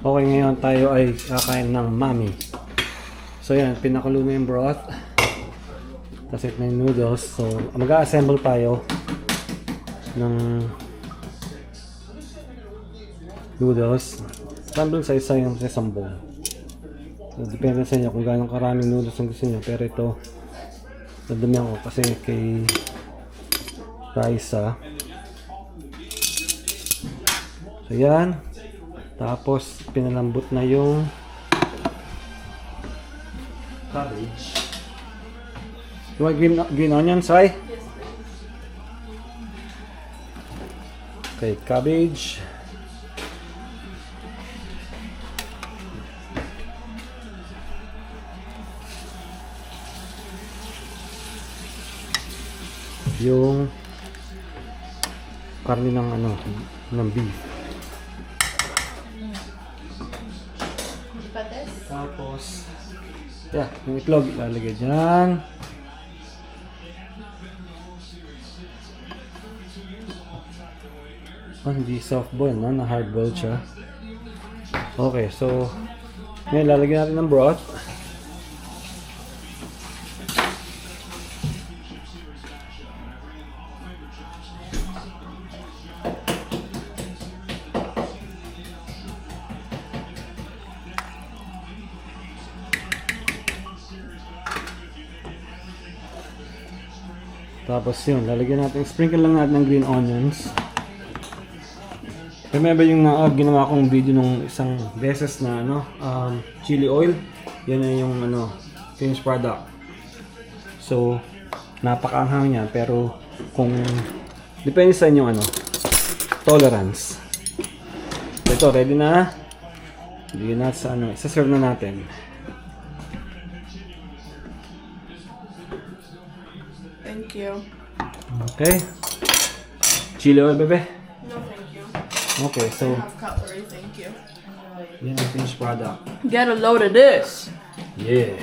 Okay, ngayon tayo ay kakain ng mami. So yan, pinakulo na yung broth. Tapos ito na yung noodles. So mag-a-assemble tayo ng noodles. Assemble sa isa yung isang bowl. So depende sa inyo kung gaano karaming noodles ang gusto nyo. Pero ito, nadumihan ko kasi kay Raisa. So yan. Tapos pinalambot na yung cabbage. You want green onion, Sai? Okay, cabbage. Yung karne ng ng beef. Tapos, yung itlog ilalagay dyan. Hindi soft boil, no? Na hard boil siya. Okay, so ngayon lalagyan natin ng broth. Tapos yun, lalagyan natin, sprinkle lang natin ng green onions. Remember yung ginawa kong video nung isang beses na chili oil. Yan na yung finished product. So, napakaanghang niya, pero kung depende sa inyong tolerance. So, ito, ready na. Bigyan natin sa isa-serve na natin. Thank you. Okay. Chili oil, bebe. No, thank you. Okay, so I have cutlery, thank you. yan ang finished product. Get a load of this. Yeah.